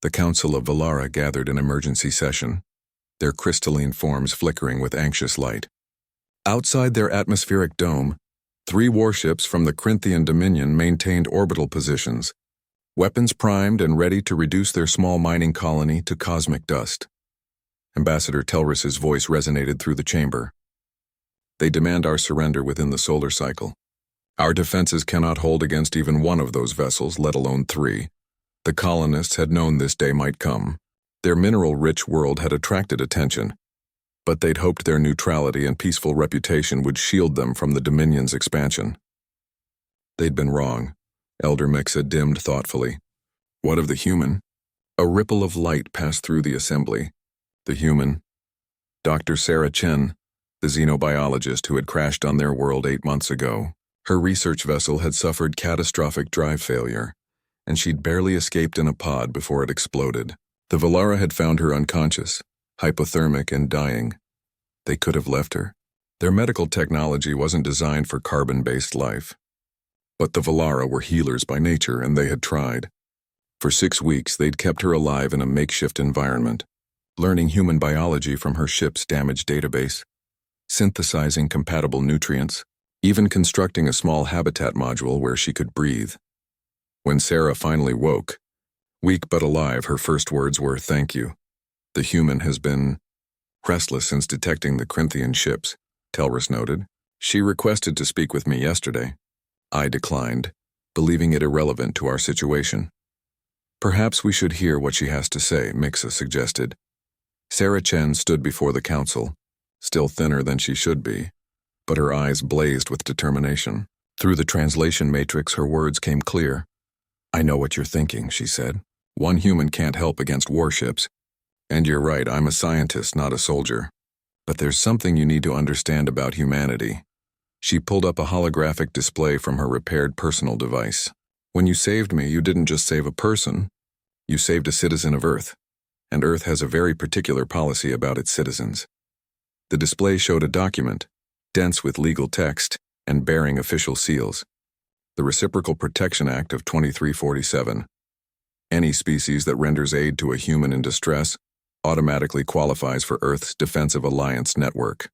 The Council of Valara gathered in emergency session, their crystalline forms flickering with anxious light. Outside their atmospheric dome, 3 warships from the Corinthian Dominion maintained orbital positions, weapons primed and ready to reduce their small mining colony to cosmic dust. Ambassador Telris's voice resonated through the chamber. They demand our surrender within the solar cycle. Our defenses cannot hold against even one of those vessels, let alone 3. The colonists had known this day might come. Their mineral-rich world had attracted attention, but they'd hoped their neutrality and peaceful reputation would shield them from the Dominion's expansion. They'd been wrong, Elder Mixa dimmed thoughtfully. What of the human? A ripple of light passed through the assembly. The human? Dr. Sarah Chen, the xenobiologist who had crashed on their world 8 months ago. Her research vessel had suffered catastrophic drive failure, and she'd barely escaped in a pod before it exploded. The Valara had found her unconscious, hypothermic and dying. They could have left her. Their medical technology wasn't designed for carbon-based life. But the Valara were healers by nature, and they had tried. For 6 weeks, they'd kept her alive in a makeshift environment, learning human biology from her ship's damaged database, synthesizing compatible nutrients, even constructing a small habitat module where she could breathe. When Sarah finally woke, weak but alive, her first words were, "Thank you. The human has been restless since detecting the Corinthian ships," Telris noted. "She requested to speak with me yesterday. I declined, believing it irrelevant to our situation." "Perhaps we should hear what she has to say," Mixa suggested. Sarah Chen stood before the council, still thinner than she should be, but her eyes blazed with determination. Through the translation matrix, her words came clear. "I know what you're thinking," she said. "One human can't help against warships. And you're right, I'm a scientist, not a soldier. But there's something you need to understand about humanity." She pulled up a holographic display from her repaired personal device. "When you saved me, you didn't just save a person. You saved a citizen of Earth. And Earth has a very particular policy about its citizens." The display showed a document, dense with legal text and bearing official seals. The Reciprocal Protection Act of 2347. Any species that renders aid to a human in distress automatically qualifies for Earth's Defensive Alliance network.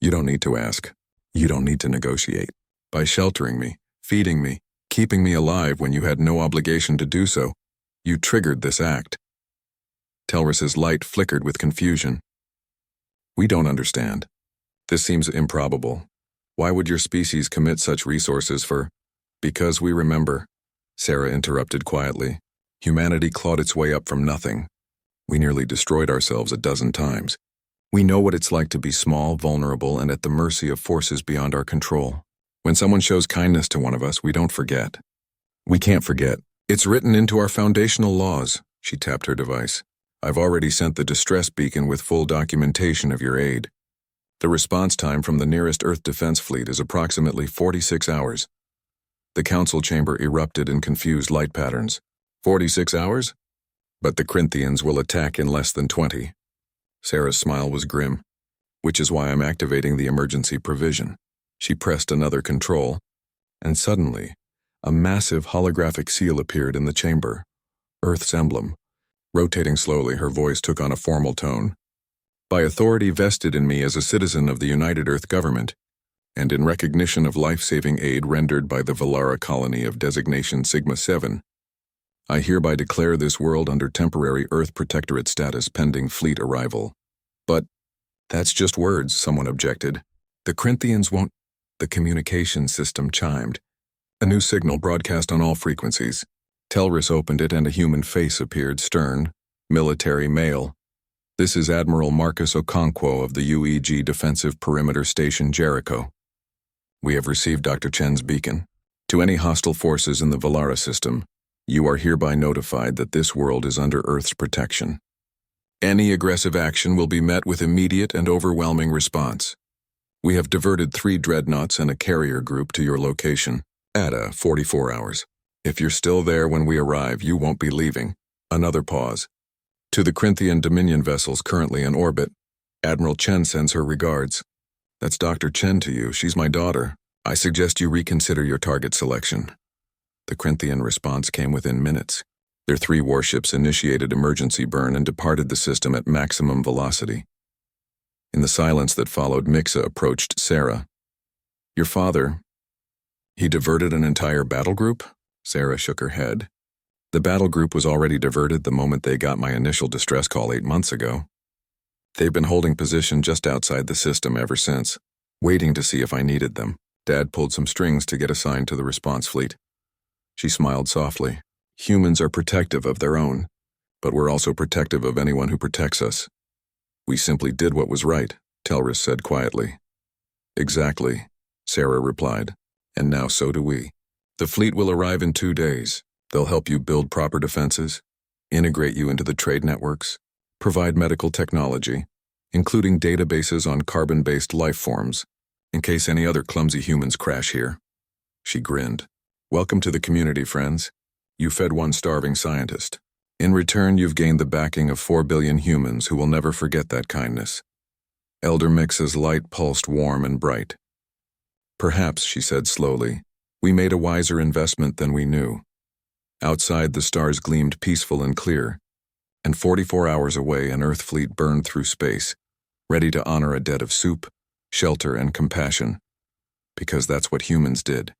You don't need to ask. You don't need to negotiate. By sheltering me, feeding me, keeping me alive when you had no obligation to do so, you triggered this act. Telris's light flickered with confusion. "We don't understand. This seems improbable. Why would your species commit such resources for—" "Because we remember," Sarah interrupted quietly. "Humanity clawed its way up from nothing. We nearly destroyed ourselves a dozen times. We know what it's like to be small, vulnerable, and at the mercy of forces beyond our control. When someone shows kindness to one of us, we don't forget. We can't forget. It's written into our foundational laws." She tapped her device. "I've already sent the distress beacon with full documentation of your aid. The response time from the nearest Earth Defense Fleet is approximately 46 hours. The council chamber erupted in confused light patterns. 46 hours? But the Corinthians will attack in less than 20. Sarah's smile was grim. "Which is why I'm activating the emergency provision." She pressed another control, and suddenly, a massive holographic seal appeared in the chamber. Earth's emblem. Rotating slowly, her voice took on a formal tone. "By authority vested in me as a citizen of the United Earth Government, and in recognition of life-saving aid rendered by the Valara colony of designation Sigma-7, I hereby declare this world under temporary Earth Protectorate status pending fleet arrival." "But that's just words," someone objected. "The Corinthians won't—" The communication system chimed. A new signal broadcast on all frequencies. Telris opened it and a human face appeared, stern, military, male. "This is Admiral Marcus Okonkwo of the UEG Defensive Perimeter Station Jericho. We have received Dr. Chen's beacon. To any hostile forces in the Valara system, you are hereby notified that this world is under Earth's protection. Any aggressive action will be met with immediate and overwhelming response. We have diverted 3 dreadnoughts and a carrier group to your location. At 44 hours. If you're still there when we arrive, you won't be leaving." Another pause. "To the Corinthian Dominion vessels currently in orbit, Admiral Chen sends her regards." "That's Dr. Chen to you. She's my daughter. I suggest you reconsider your target selection." The Corinthian response came within minutes. Their 3 warships initiated emergency burn and departed the system at maximum velocity. In the silence that followed, Mixa approached Sarah. "Your father, he diverted an entire battle group?" Sarah shook her head. "The battle group was already diverted the moment they got my initial distress call 8 months ago. They've been holding position just outside the system ever since, waiting to see if I needed them. Dad pulled some strings to get assigned to the response fleet." She smiled softly. "Humans are protective of their own, but we're also protective of anyone who protects us. We simply did what was right," Telris said quietly. "Exactly," Sarah replied. "And now so do we. The fleet will arrive in 2 days. They'll help you build proper defenses, integrate you into the trade networks, provide medical technology, including databases on carbon-based life forms, in case any other clumsy humans crash here." She grinned. "Welcome to the community, friends. You fed one starving scientist. In return, you've gained the backing of 4 billion humans who will never forget that kindness." Elder Mix's light pulsed warm and bright. "Perhaps," she said slowly, "we made a wiser investment than we knew." Outside, the stars gleamed peaceful and clear, and 44 hours away an Earth fleet burned through space, ready to honor a debt of soup, shelter, and compassion, because that's what humans did.